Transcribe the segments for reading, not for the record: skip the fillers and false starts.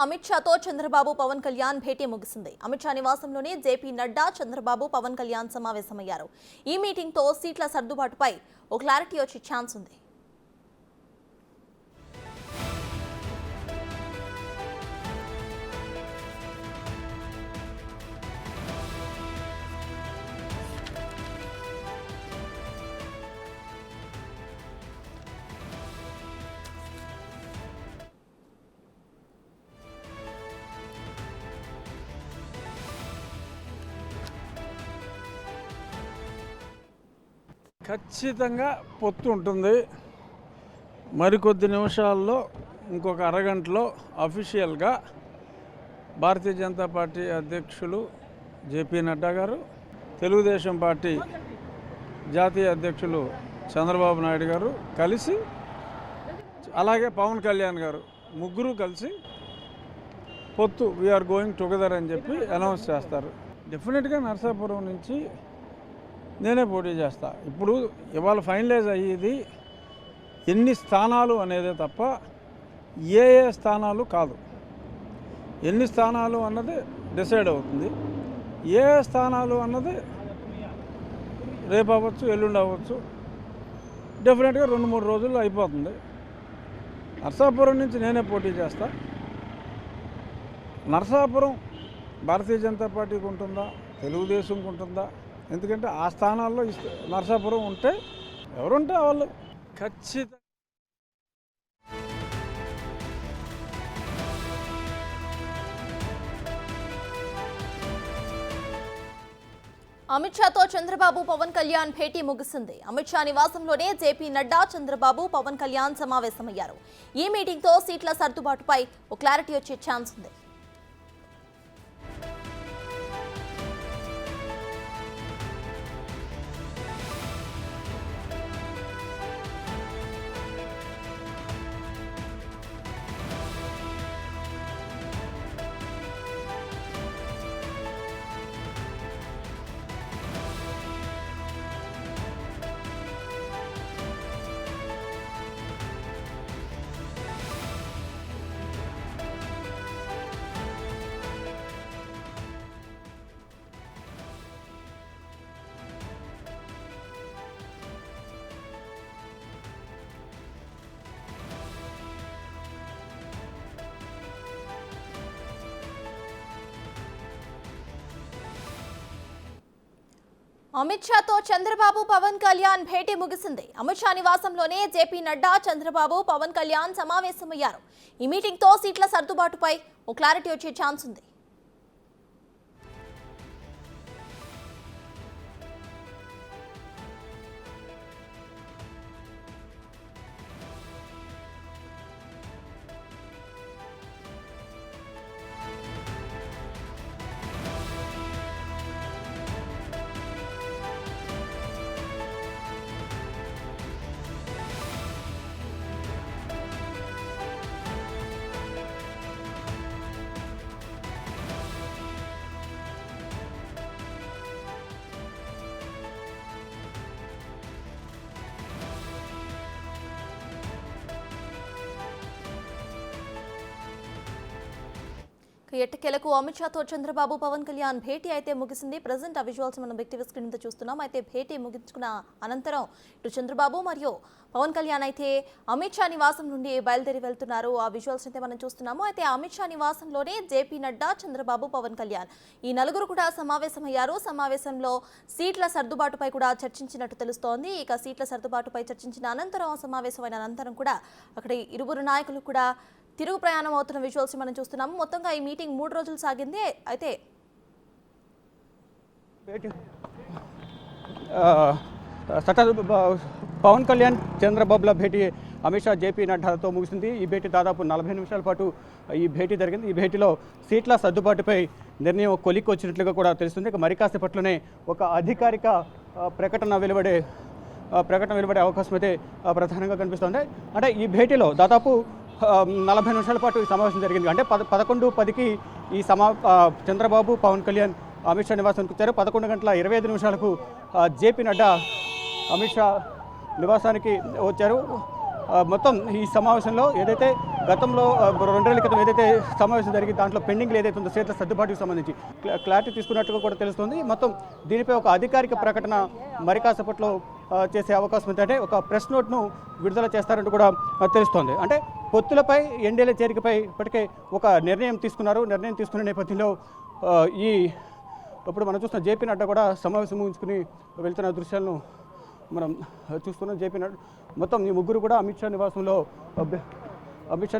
అమిత్ షాతో చంద్రబాబు పవన్ కళ్యాణ్ భేటీ ముగిసింది. అమిత్ షా నివాసంలోనే జేపీ నడ్డా, చంద్రబాబు, పవన్ కళ్యాణ్ సమావేశమయ్యారు. ఈ మీటింగ్తో సీట్ల సర్దుబాటుపై ఓ క్లారిటీ వచ్చే ఛాన్స్ ఉంది. ఖచ్చితంగా పొత్తు ఉంటుంది. మరికొద్ది నిమిషాల్లో ఇంకొక అరగంటలో అఫీషియల్గా భారతీయ జనతా పార్టీ అధ్యక్షులు జేపీ నడ్డా గారు, తెలుగుదేశం పార్టీ జాతీయ అధ్యక్షులు చంద్రబాబు నాయుడు గారు కలిసి, అలాగే పవన్ కళ్యాణ్ గారు ముగ్గురు కలిసి పొత్తు వీఆర్ గోయింగ్ టుగెదర్ అని చెప్పి అనౌన్స్ చేస్తారు. డెఫినెట్గా నరసాపురం నుంచి నేనే పోటీ చేస్తా. ఇప్పుడు ఇవాళ ఫైనలైజ్ అయ్యేది ఎన్ని స్థానాలు అనేదే తప్ప ఏ స్థానాలు కాదు. ఎన్ని స్థానాలు అన్నది డిసైడ్ అవుతుంది. ఏ స్థానాలు అన్నది రేపు అవ్వచ్చు, ఎల్లుండి అవ్వచ్చు. డెఫినెట్గా 2-3 రోజుల్లో అయిపోతుంది. నరసాపురం నుంచి నేనే పోటీ చేస్తా. నరసాపురం భారతీయ జనతా పార్టీకి ఉంటుందా, తెలుగుదేశంకి ఉంటుందా? ఎందుకంటే ఆ స్థానాల్లో నరసాపురం ఉంటే ఎవరుంటే వాళ్ళు ఖచ్చితంగా. అమిత్ షాతో చంద్రబాబు పవన్ కళ్యాణ్ భేటీ ముగిసింది. అమిత్ షా నివాసంలోనే జేపీ నడ్డా, చంద్రబాబు, పవన్ కళ్యాణ్ సమావేశమయ్యారు. ఈ మీటింగ్తో సీట్ల సర్దుబాటుపై ఓ క్లారిటీ వచ్చే ఛాన్స్ ఉంది. అమిత్ షాతో చంద్రబాబు పవన్ కళ్యాణ్ భేటీ ముగిసింది. అమిత్ షా నివాసంలోనే జేపీ నడ్డా, చంద్రబాబు, పవన్ కళ్యాణ్ సమావేశమయ్యారు. ఈ మీటింగ్తో సీట్ల సర్దుబాటుపై ఓ క్లారిటీ వచ్చే ఛాన్స్ ఉంది. ఎట్టకేలకు అమిత్ షాతో చంద్రబాబు పవన్ కళ్యాణ్ భేటీ అయితే ముగిసింది. ప్రజెంట్ ఆ విజువల్స్ మనం బిగ్ టీవీ స్క్రీన్ మీద చూస్తున్నాం. అయితే భేటీ ముగించుకున్న అనంతరం ఇటు చంద్రబాబు మరియు పవన్ కళ్యాణ్ అయితే అమిత్ షా నివాసం నుండి బయలుదేరి వెళ్తున్నారు. ఆ విజువల్స్ అయితే మనం చూస్తున్నాము. అయితే అమిత్ షా నివాసంలోనే జేపీ నడ్డా, చంద్రబాబు, పవన్ కళ్యాణ్ ఈ నలుగురు కూడా సమావేశమయ్యారు. సమావేశంలో సీట్ల సర్దుబాటుపై కూడా చర్చించినట్టు తెలుస్తోంది. ఇక సీట్ల సర్దుబాటుపై చర్చించిన అనంతరం, సమావేశమైన అనంతరం కూడా అక్కడ ఇరువురు నాయకులు కూడా తిరుగు ప్రయాణం అవుతున్న విజువల్స్ మనం చూస్తున్నాము. మొత్తంగా ఈ మీటింగ్ 3 రోజులు సాగింది. అయితే పవన్ కళ్యాణ్ చంద్రబాబుల భేటీ అమిత్ షా జేపీ నడ్డాతో ముగిసింది. ఈ భేటీ దాదాపు 40 నిమిషాల పాటు ఈ భేటీ జరిగింది. ఈ భేటీలో సీట్ల సర్దుబాటుపై నిర్ణయం కొలిక్కి వచ్చినట్లుగా కూడా తెలుస్తుంది. ఇక మరి కాసేపట్లోనే ఒక అధికారిక ప్రకటన వెలువడే అవకాశం అయితే ప్రధానంగా కనిపిస్తుంది. అంటే ఈ భేటీలో దాదాపు 40 నిమిషాల పాటు ఈ సమావేశం జరిగింది. అంటే 11:10కి ఈ చంద్రబాబు పవన్ కళ్యాణ్ అమిత్ షా నివాసానికి వచ్చారు. 11:25 జేపీ నడ్డా అమిత్ షా నివాసానికి వచ్చారు. మొత్తం ఈ సమావేశంలో ఏదైతే గతంలో 2 రోజుల క్రితం ఏదైతే సమావేశం జరిగి దాంట్లో పెండింగ్లు ఏదైతే ఉందో సీట్ల సర్దుబాటుకు సంబంధించి క్లారిటీ తీసుకున్నట్టుగా కూడా తెలుస్తుంది. మొత్తం దీనిపై ఒక అధికారిక ప్రకటన మరి కాసేపట్లో చేసే అవకాశం ఉంది. అంటే ఒక ప్రెస్ నోట్ను విడుదల చేస్తారంటూ కూడా తెలుస్తోంది. అంటే పొత్తులపై ఎన్డీఏల చేరికపై ఇప్పటికే ఒక నిర్ణయం తీసుకున్నారు. నిర్ణయం తీసుకునే నేపథ్యంలో ఇప్పుడు మనం చూస్తున్న జేపీ నడ్డా కూడా సమావేశం ముగించుకుని వెళ్తున్న దృశ్యాలను మనం చూస్తున్నాం. జేపీ నడ్డా మొత్తం ఈ ముగ్గురు కూడా అమిత్ షా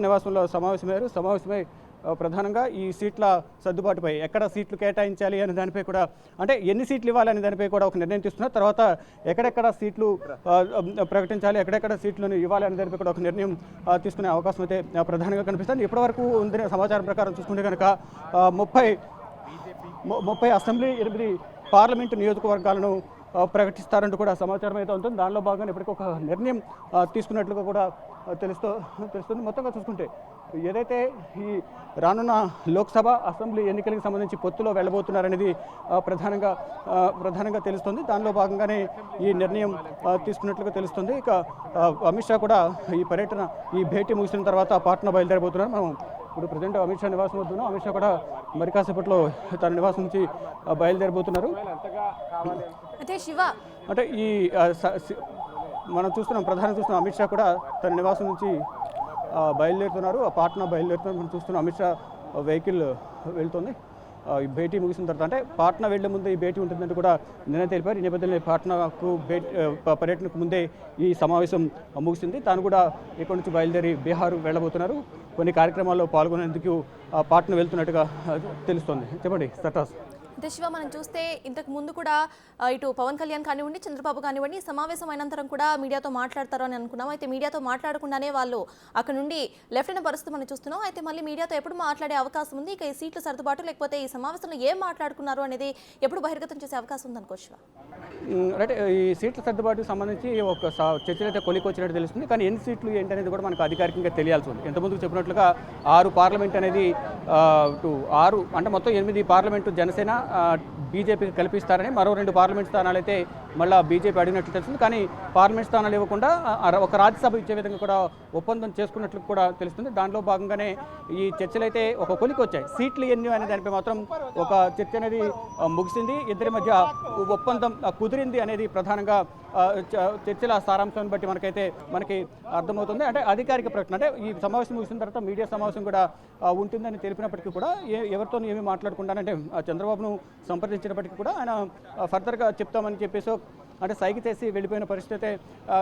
నివాసంలో సమావేశమై ప్రధానంగా ఈ సీట్ల సర్దుబాటుపై ఎక్కడ సీట్లు కేటాయించాలి అనే దానిపై కూడా అంటే ఎన్ని సీట్లు ఇవ్వాలనే దానిపై కూడా ఒక నిర్ణయం తీసుకున్నారు. తర్వాత ఎక్కడెక్కడ సీట్లు ప్రకటించాలి, ఎక్కడెక్కడ సీట్లను ఇవ్వాలి అనే దానిపై కూడా ఒక నిర్ణయం తీసుకునే అవకాశం అయితే ప్రధానంగా కనిపిస్తుంది. ఇప్పటివరకు ఉందిన సమాచారం ప్రకారం చూసుకుంటే కనుక 30 అసెంబ్లీ 8 పార్లమెంటు నియోజకవర్గాలను ప్రకటిస్తారంటూ కూడా సమాచారం అయితే ఉంటుంది. దానిలో భాగంగా ఇప్పటికీ ఒక నిర్ణయం తీసుకున్నట్లుగా కూడా తెలుస్తుంది. మొత్తంగా చూసుకుంటే ఏదైతే ఈ రానున్న లోక్సభ అసెంబ్లీ ఎన్నికలకు సంబంధించి పొత్తులో వెళ్ళబోతున్నారనేది ప్రధానంగా తెలుస్తుంది. దానిలో భాగంగానే ఈ నిర్ణయం తీసుకున్నట్లుగా తెలుస్తుంది. ఇక అమిత్ షా కూడా ఈ భేటీ ముగిసిన తర్వాత పాట్నా బయలుదేరబోతున్నారు. మనం ఇప్పుడు ప్రజెంట్ అమిత్ షా నివాసం వద్దున్నాం. అమిత్ షా కూడా మరి కాసేపట్లో తన నివాసం నుంచి బయలుదేరబోతున్నారు. అంటే ఈ మనం ప్రధానంగా చూస్తున్నాం అమిత్ షా కూడా తన నివాసం నుంచి బయలుదేరుతున్నారు. పాట్నా బయలుదేరుతున్నారు. మనం చూస్తున్నాం అమిత్ షా వెహికల్ వెళ్తుంది. ఈ భేటీ ముగిసిన తర్వాత అంటే పాట్నా వెళ్లే ముందే ఈ భేటీ ఉంటుందంటే కూడా నిన్న తెలిపారు. ఈ నేపథ్యంలో పాట్నాకు పర్యటనకు ముందే ఈ సమావేశం ముగిసింది. తాను కూడా ఇక్కడి నుంచి బయలుదేరి బీహార్ వెళ్ళబోతున్నారు. కొన్ని కార్యక్రమాల్లో పాల్గొనేందుకు పాట్నా వెళ్తున్నట్టుగా తెలుస్తోంది. చెప్పండి సటాస్. శివ, మనం చూస్తే ఇంతకు ముందు కూడా ఇటు పవన్ కళ్యాణ్ కానివ్వండి, చంద్రబాబు కానివ్వండి, సమావేశం అయినంతరం కూడా మీడియాతో మాట్లాడతారు అని అనుకున్నాం. అయితే మీడియాతో మాట్లాడకుండానే వాళ్ళు అక్కడ నుండి లెఫ్ట్ అయిన పరిస్థితి మనం చూస్తున్నాం. అయితే మళ్ళీ మీడియాతో ఎప్పుడు మాట్లాడే అవకాశం ఉంది? ఇక ఈ సీట్ల సర్దుబాటు లేకపోతే ఈ సమావేశంలో ఏం మాట్లాడుకున్నారు అనేది ఎప్పుడు బహిర్గతం చేసే అవకాశం ఉంది అనుకోవచ్చు? అంటే ఈ సీట్ల సర్దుబాటుకు సంబంధించి ఒక చర్చలు అయితే కొలికొచ్చినట్టు తెలుస్తుంది. కానీ ఎన్ని సీట్లు ఏంటి అనేది కూడా మనకు అధికారికంగా తెలియాల్సి ఉంది. ఎంతమందికి చెప్పినట్లుగా 6 పార్లమెంట్ అనేది 6 అంటే మొత్తం 8 పార్లమెంటు జనసేన బీజేపీకి కల్పిస్తారని, మరో 2 పార్లమెంట్ స్థానాలు అయితే మళ్ళీ బీజేపీ అడిగినట్లు తెలుస్తుంది. కానీ పార్లమెంట్ స్థానాలు ఇవ్వకుండా ఒక రాజ్యసభ ఇచ్చే విధంగా కూడా ఒప్పందం చేసుకున్నట్లు కూడా తెలుస్తుంది. దానిలో భాగంగానే ఈ చర్చలు అయితే ఒక కొలికి వచ్చాయి. సీట్లు ఎన్ని అనే దానిపై మాత్రం ఒక చర్చ అనేది ముగిసింది. ఇద్దరి మధ్య ఒప్పందం కుదిరింది అనేది ప్రధానంగా చర్చల సారాంశాన్ని బట్టి మనకి అర్థమవుతుంది. అంటే అధికారిక ప్రకటన అంటే ఈ సమావేశం ముగిసిన తర్వాత మీడియా సమావేశం కూడా ఉంటుందని తెలిపినప్పటికీ కూడా ఎవరితో ఏమీ మాట్లాడకుండానంటే చంద్రబాబును సంప్రదించినప్పటికీ కూడా ఆయన ఫర్దర్గా చెప్తామని చెప్పేసి అంటే సైకి చేసి వెళ్ళిపోయిన పరిస్థితి అయితే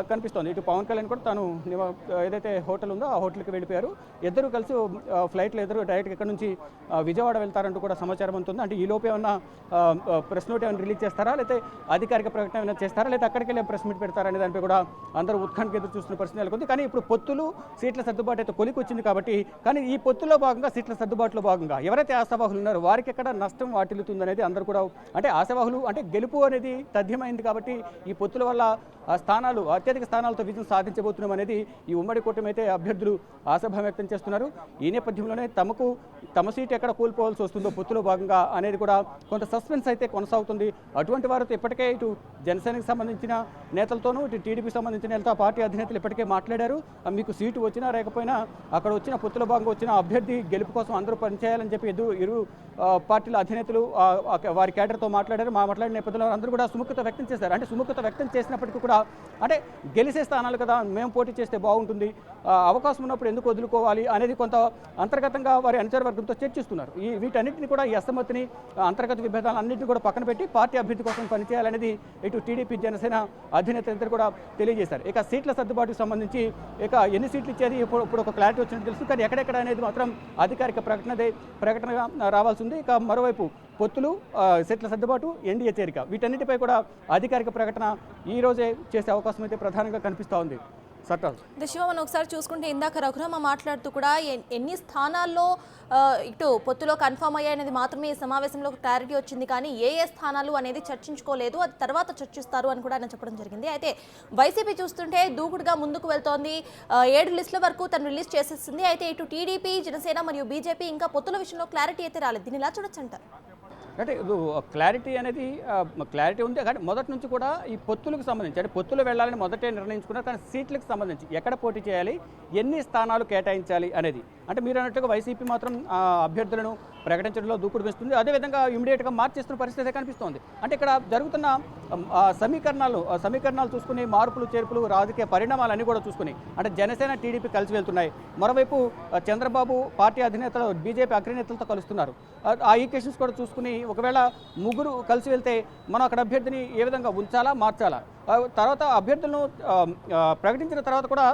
కనిపిస్తోంది. ఇటు పవన్ కళ్యాణ్ కూడా తాను ఏదైతే హోటల్ ఉందో ఆ హోటల్కి వెళ్ళిపోయారు. ఇద్దరు కలిసి ఫ్లైట్లో డైరెక్ట్గా ఇక్కడ నుంచి విజయవాడ వెళ్తారంటూ కూడా సమాచారం ఉంటుంది. అంటే ఈ లోపు ఏమన్నా ప్రెస్ నోట్ ఏమైనా రిలీజ్ చేస్తారా, లేకపోతే అధికారిక ప్రకటన ఏమైనా చేస్తారా, లేదా అక్కడికి వెళ్ళి ప్రెస్ మీట్ పెడతారా అనే దానిపై కూడా అందరూ ఉత్కంఠకి ఎదురు చూస్తున్న పరిస్థితి నెలకొంది. కానీ ఇప్పుడు పొత్తులు సీట్ల సర్దుబాటు అయితే కొలికి వచ్చింది కాబట్టి, కానీ ఈ పొత్తులో భాగంగా సీట్ల సర్దుబాటులో భాగంగా ఎవరైతే ఆశావాహులు ఉన్నారో వారికి ఎక్కడ నష్టం వాటిల్లుతుంది అనేది అందరూ కూడా అంటే ఆశావాహులు అంటే గెలుపు అనేది తథ్యమైంది కాబట్టి ఈ పొత్తుల వల్ల స్థానాలు అత్యధిక స్థానాలతో విజయం సాధించబోతున్నాం అనేది ఈ ఉమ్మడి కూటమి అయితే అభ్యర్థులు ఆశాభావం వ్యక్తం చేస్తున్నారు. ఈ నేపథ్యంలోనే తమ సీటు ఎక్కడ కోల్పోవాల్సి వస్తుందో పొత్తులో భాగంగా అనేది కూడా కొంత సస్పెన్స్ అయితే కొనసాగుతుంది. అటువంటి వారితో ఇప్పటికే ఇటు జనసేనకు సంబంధించిన నేతలతోనూ ఇటు టీడీపీకి సంబంధించిన నేతలతో పార్టీ అధినేతలు ఇప్పటికే మాట్లాడారు. మీకు సీటు వచ్చినా లేకపోయినా అక్కడ వచ్చిన పొత్తుల భాగంగా వచ్చిన అభ్యర్థి గెలుపు కోసం అందరూ పనిచేయాలని చెప్పి ఇరు పార్టీల అధినేతలు వారి కేడర్తో మాట్లాడారు. మాట్లాడిన నేపథ్యంలో అందరూ కూడా సుముఖత వ్యక్తం చేశారు. అంటే సుముఖత వ్యక్తం చేసినప్పటికీ కూడా అంటే గెలిచే స్థానాలు కదా, మేము పోటీ చేస్తే బాగుంటుంది, అవకాశం ఉన్నప్పుడు ఎందుకు వదులుకోవాలి అనేది కొంత అంతర్గతంగా వారి అనుచర వర్గంతో చర్చిస్తున్నారు. వీటన్నింటినీ కూడా ఈ అసమ్మతిని అంతర్గత విభేదాలు అన్నింటినీ కూడా పక్కన పెట్టి పార్టీ అభ్యర్థి కోసం పనిచేయాలనేది ఇటు టీడీపీ జనసేన అధినేతలందరూ కూడా తెలియజేశారు. ఇక సీట్ల సర్దుబాటుకు సంబంధించి ఇక ఎన్ని సీట్లు ఇచ్చేది ఇప్పుడు ఒక క్లారిటీ వచ్చినట్టు తెలుసు. కానీ ఎక్కడెక్కడ అనేది మాత్రం అధికారిక ప్రకటనగా రావాల్సి ఉంది. ఇక మరోవైపు పొత్తులు, సీట్ల సర్దుబాటు, ఎన్డీఏ చేరిక వీటన్నిటిపై కూడా అధికారిక ప్రకటన ఈ రోజే చేసే అవకాశం అయితే ప్రధానంగా కనిపిస్తూ ఉంది. శివ, మనం ఒకసారి చూసుకుంటే ఇందాక రఘురామ మాట్లాడుతూ కూడా ఎన్ని స్థానాల్లో ఇటు పొత్తులో కన్ఫర్మ్ అయ్యాయనేది మాత్రమే ఈ సమావేశంలో క్లారిటీ వచ్చింది. కానీ ఏ స్థానాలు అనేది చర్చించుకోలేదు, అది తర్వాత చర్చిస్తారు అని కూడా ఆయన చెప్పడం జరిగింది. అయితే వైసీపీ చూస్తుంటే దూకుడుగా ముందుకు వెళ్తోంది. 7 లిస్టుల వరకు తను రిలీజ్ చేసేసింది. అయితే ఇటు టీడీపీ, జనసేన మరియు బీజేపీ ఇంకా పొత్తుల విషయంలో క్లారిటీ అయితే రాలేదు. దీన్ని ఇలా చూడొచ్చు అంటారు? అంటే క్లారిటీ అనేది క్లారిటీ ఉంది. కానీ మొదటి నుంచి కూడా ఈ పొత్తులకు సంబంధించి అంటే పొత్తులు వెళ్ళాలని మొదటే నిర్ణయించుకున్నారు. కానీ సీట్లకు సంబంధించి ఎక్కడ పోటీ చేయాలి, ఎన్ని స్థానాలు కేటాయించాలి అనేది అంటే మీరు అన్నట్టుగా వైసీపీ మాత్రం అభ్యర్థులను ప్రకటించడంలో దూకుడు వేస్తుంది. అదేవిధంగా ఇమీడియట్గా మార్చేస్తున్న పరిస్థితి కనిపిస్తోంది. అంటే ఇక్కడ జరుగుతున్న సమీకరణాలు చూసుకుని మార్పులు చేర్పులు రాజకీయ పరిణామాలన్నీ కూడా చూసుకుని అంటే జనసేన టీడీపీ కలిసి వెళ్తున్నాయి. మరోవైపు చంద్రబాబు పార్టీ అధినేతలు బీజేపీ అగ్రనేతలతో కలుస్తున్నారు. ఆ ఈక్వేషన్స్ కూడా చూసుకుని ఒకవేళ ముగ్గురు కలిసి వెళ్తే మనం అక్కడ అభ్యర్థిని ఏ విధంగా ఉంచాలా, మార్చాలా, తర్వాత అభ్యర్థులను ప్రకటించిన తర్వాత కూడా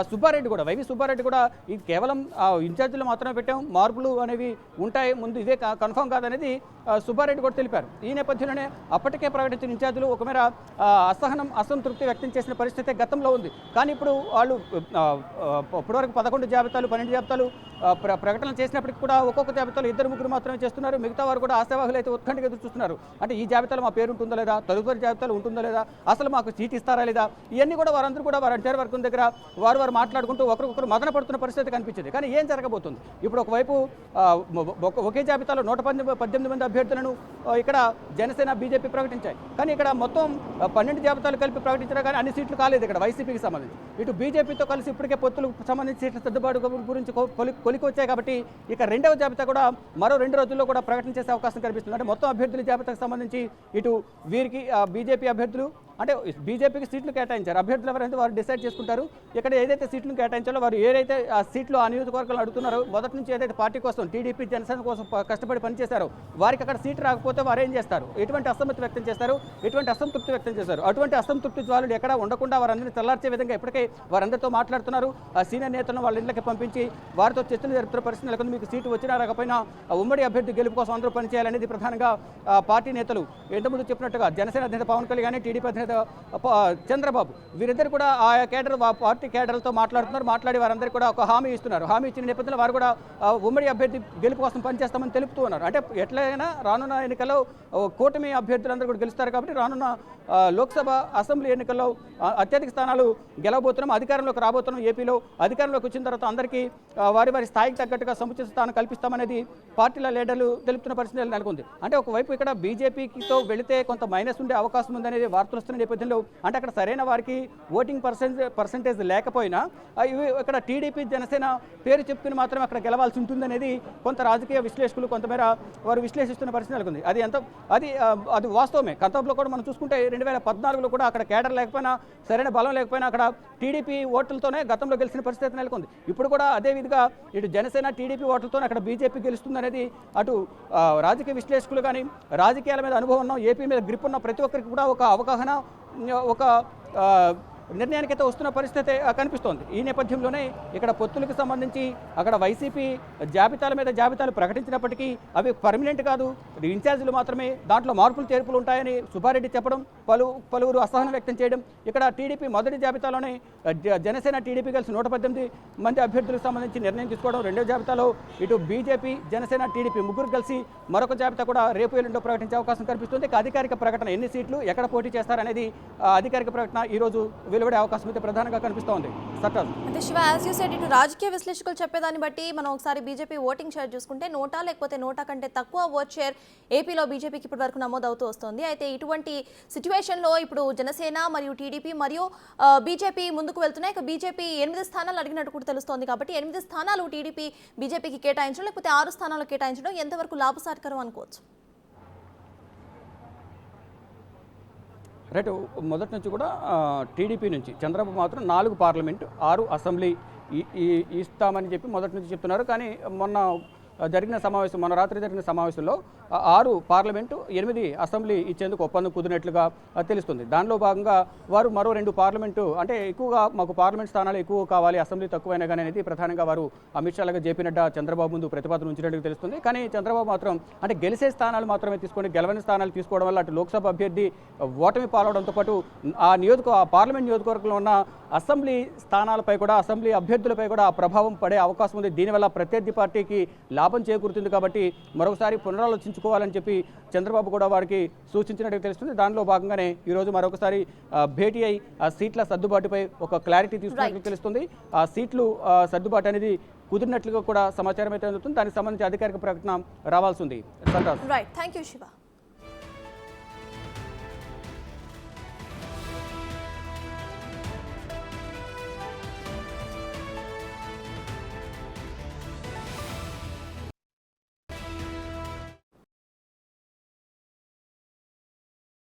సుబ్బారెడ్డి కూడా వైవి సుబ్బారెడ్డి కూడా ఇది కేవలం ఇన్ఛార్జీలు మాత్రమే పెట్టాం, మార్పులు అనేవి ఉంటాయి, ముందు ఇదే కన్ఫర్మ్ కాదనేది సుబ్బారెడ్డి కూడా తెలిపారు. ఈ నేపథ్యంలోనే అప్పటికే ప్రకటించిన ఇన్ఛార్జీలు ఒకమేర అసంతృప్తి వ్యక్తం చేసిన పరిస్థితి గతంలో ఉంది. కానీ ఇప్పుడు వాళ్ళు ఇప్పటివరకు 11 జాబితాలు 12 జాబితాలు ప్రకటన చేసినప్పటికీ కూడా ఒక్కొక్క జాబితాలో 2-3 మాత్రమే చేస్తున్నారు. మిగతా వారు కూడా ఆశావాహులు అయితే ఉత్కంఠగా ఎదురు చూస్తున్నారు. అంటే ఈ జాబితాలో మా పేరు ఉంటుందా లేదా, తదుపరి జాబితాలో ఉంటుందా లేదా, అసలు మాకు సీట్ ఇస్తారా లేదా, ఇవన్నీ కూడా వారందరూ కూడా వారి ఎంటైర్ వర్గం దగ్గర వారు మాట్లాడుకుంటూ ఒకరికొకరు మదన పడుతున్న పరిస్థితి కనిపించింది. కానీ ఏం జరగబోతుంది? ఇప్పుడు ఒకవైపు ఒకే జాబితాలో 118 మంది అభ్యర్థులను ఇక్కడ జనసేన బీజేపీ ప్రకటించాయి. కానీ ఇక్కడ మొత్తం 12 జాబితాలు కలిపి ప్రకటించినా కానీ అన్ని సీట్లు కాలేదు ఇక్కడ వైసీపీకి సంబంధించి. ఇటు బీజేపీతో కలిసి ఇప్పటికే పొత్తులకు సంబంధించి సీట్ల సర్దుబాటు గురించి కొలికి వచ్చాయి. కాబట్టి ఇక రెండవ జాబితా కూడా మరో 2 రోజుల్లో కూడా ప్రకటన చేసే అవకాశం కనిపిస్తుంది. అంటే మొత్తం అభ్యర్థుల జాబితాకు సంబంధించి ఇటు వీరికి బీజేపీ అభ్యర్థులు అంటే బీజేపీకి సీట్లు కేటాయించారు. అభ్యర్థులు ఎవరైతే వారు డిసైడ్ చేసుకుంటారు. ఇక్కడ ఏదైతే సీట్లను కేటాయించాలో వారు ఏదైతే ఆ సీట్లు ఆ నియోజకవర్గాలు అడుగుతున్నారో, మొదటి నుంచి ఏదైతే పార్టీ కోసం టీడీపీ జనసేన కోసం కష్టపడి పనిచేశారో వారికి అక్కడ సీటు రాకపోతే వారు ఏం చేస్తారు, ఎటువంటి అసమ్మతి వ్యక్తం చేస్తారు, ఎటువంటి అసంతృప్తి వ్యక్తం చేశారు. అటువంటి అసంతృప్తి జ్వాలులు ఎక్కడ ఉండకుండా వారందరినీ చల్లార్చే విధంగా ఇప్పటికే వారందరితో మాట్లాడుతున్నారు. ఆ సీనియర్ నేతలను వాళ్ళ ఇళ్ళకి పంపించి వారితో చర్చలు జరుపుతున్న పరిస్థితి నెలకొంది. మీకు సీటు వచ్చినా రాకపోయినా ఉమ్మడి అభ్యర్థి గెలుపు కోసం అందరూ పనిచేయాలనేది ప్రధానంగా పార్టీ నేతలు ఇంతకుముందు చెప్పినట్టుగా జనసేన అధినేత పవన్ కళ్యాణ్, టీడీపీ అధినేత చంద్రబాబు వీరిద్దరు కూడా ఆయా కేడర్ పార్టీ కేడర్లతో మాట్లాడుతున్నారు. మాట్లాడి వారందరికీ కూడా ఒక హామీ ఇస్తున్నారు. హామీ ఇచ్చిన నేపథ్యంలో వారు కూడా ఉమ్మడి అభ్యర్థి గెలుపు కోసం పనిచేస్తామని తెలుపుతూ ఉన్నారు. అంటే ఎట్లయినా రానున్న ఎన్నికల్లో కూటమి అభ్యర్థులందరూ కూడా గెలుస్తారు. కాబట్టి రానున్న లోక్సభ అసెంబ్లీ ఎన్నికల్లో అత్యధిక స్థానాలు గెలవబోతున్నాం, అధికారంలోకి రాబోతున్నాం. ఏపీలో అధికారంలోకి వచ్చిన తర్వాత అందరికీ వారి వారి స్థాయికి తగ్గట్టుగా సముచిత స్థానం కల్పిస్తామనేది పార్టీల లీడర్లు తెలుపుతున్న పరిస్థితి నెలకొంది. అంటే ఒకవైపు ఇక్కడ బీజేపీతో వెళితే కొంత మైనస్ ఉండే అవకాశం ఉందనేది వార్తలు వస్తున్న నేపథ్యంలో అంటే అక్కడ సరైన వారికి ఓటింగ్ పర్సెంటేజ్ లేకపోయినా ఇక్కడ టీడీపీ జనసేన పేరు చెప్పుకుని మాత్రం అక్కడ గెలవాల్సి ఉంటుందనేది కొంత రాజకీయ విశ్లేషకులు కొంతమేర వారు విశ్లేషిస్తున్న పరిస్థితి నెలకొంది. అది వాస్తవమే. గతంలో కూడా మనం చూసుకుంటే 2014లో కూడా అక్కడ కేడర్ లేకపోయినా సరైన బలం లేకపోయినా అక్కడ టీడీపీ ఓట్లతోనే గతంలో గెలిచిన పరిస్థితి నెలకొంది. ఇప్పుడు కూడా అదే విధంగా ఇటు జనసేన టీడీపీ ఓట్లతోనే అక్కడ బీజేపీ గెలుస్తుందనేది అటు రాజకీయ విశ్లేషకులు కానీ రాజకీయాల మీద అనుభవం ఉన్న ఏపీ మీద గ్రిప్ ఉన్న ప్రతి ఒక్కరికి కూడా ఒక అవగాహన ఒక నిర్ణయానికైతే వస్తున్న పరిస్థితి కనిపిస్తోంది. ఈ నేపథ్యంలోనే ఇక్కడ పొత్తులకు సంబంధించి అక్కడ వైసీపీ జాబితాల మీద జాబితాలు ప్రకటించినప్పటికీ అవి పర్మనెంట్ కాదు, ఇన్ఛార్జీలు మాత్రమే, దాంట్లో మార్పులు చేర్పులు ఉంటాయని సుబ్బారెడ్డి చెప్పడం, పలువురు అసహనం వ్యక్తం చేయడం. ఇక్కడ టీడీపీ మొదటి జాబితాలోనే జనసేన టీడీపీ కలిసి 118 మంది అభ్యర్థులకు సంబంధించి నిర్ణయం తీసుకోవడం, రెండో జాబితాలో ఇటు బీజేపీ జనసేన టీడీపీ ముగ్గురు కలిసి మరొక జాబితా కూడా రేపు ఎల్లుండో ప్రకటించే అవకాశం కనిపిస్తుంది. అధికారిక ప్రకటన ఎన్ని సీట్లు ఎక్కడ పోటీ చేస్తారనేది అధికారిక ప్రకటన ఈరోజు వెలువడే అవకాశం అయితే ప్రధానంగా కనిపిస్తోంది. అంటే శివ, యాజ్ యూ సెడ్, ఇటు రాజకీయ విశ్లేషకులు చెప్పేదాన్ని బట్టి మనం ఒకసారి బీజేపీ ఓటింగ్ షేర్ చూసుకుంటే 100 లేకపోతే 100 కంటే తక్కువ ఓట్ షేర్ ఏపీలో బీజేపీకి ఇప్పటి వరకు నమోదవుతూ వస్తుంది. అయితే ఇటువంటి సిచ్యువేషన్లో ఇప్పుడు జనసేన మరియు టీడీపీ మరియు బీజేపీ ముందుకు వెళ్తున్నాయి. ఇక బీజేపీ 8 స్థానాలు అడిగినట్టు కూడా తెలుస్తోంది. కాబట్టి 8 స్థానాలు టీడీపీ బీజేపీకి కేటాయించడం లేకపోతే 6 స్థానాలు కేటాయించడం ఎంతవరకు లాభసాటికరం అనుకోవచ్చు? రైట్. మొదటి నుంచి కూడా టీడీపీ నుంచి చంద్రబాబు మాత్రం 4 పార్లమెంటు 6 అసెంబ్లీ ఇస్తామని చెప్పి మొదటి నుంచి చెప్తున్నారు. కానీ మొన్న రాత్రి జరిగిన సమావేశంలో 6 పార్లమెంటు 8 అసెంబ్లీ ఇచ్చేందుకు ఒప్పందం కుదిరినట్లుగా తెలుస్తుంది. దానిలో భాగంగా వారు మరో 2 పార్లమెంటు అంటే ఎక్కువగా మాకు పార్లమెంట్ స్థానాలు ఎక్కువ కావాలి, అసెంబ్లీ తక్కువైనా కానీ అనేది ప్రధానంగా వారు అమిత్ షా లాగా జేపీ నడ్డా చంద్రబాబు ముందు ప్రతిపాదన ఉంచినట్టు తెలుస్తుంది. కానీ చంద్రబాబు మాత్రం అంటే గెలిచే స్థానాలు మాత్రమే తీసుకొని గెలవని స్థానాలు తీసుకోవడం వల్ల అటు లోక్సభ అభ్యర్థి ఓటమి పాలవడంతో పాటు ఆ పార్లమెంట్ నియోజకవర్గంలో ఉన్న అసెంబ్లీ స్థానాలపై కూడా అసెంబ్లీ అభ్యర్థులపై కూడా ఆ ప్రభావం పడే అవకాశం ఉంది. దీనివల్ల ప్రత్యర్థి పార్టీకి లాభం లాభం చేకూరుతుంది కాబట్టి మరొకసారి పునరాలోచించుకోవాలని చెప్పి చంద్రబాబు కూడా వారికి సూచించినట్టు తెలుస్తుంది. దానిలో భాగంగానే ఈరోజు మరొకసారి భేటీ అయి ఆ సీట్ల సర్దుబాటుపై ఒక క్లారిటీ తీసుకున్నట్లు తెలుస్తుంది. ఆ సీట్లు సర్దుబాటు అనేది కుదిరినట్లుగా కూడా సమాచారం అయితే అందుతుంది. దానికి సంబంధించి అధికారిక ప్రకటన రావాల్సి ఉంది. Right, thank you Shiva.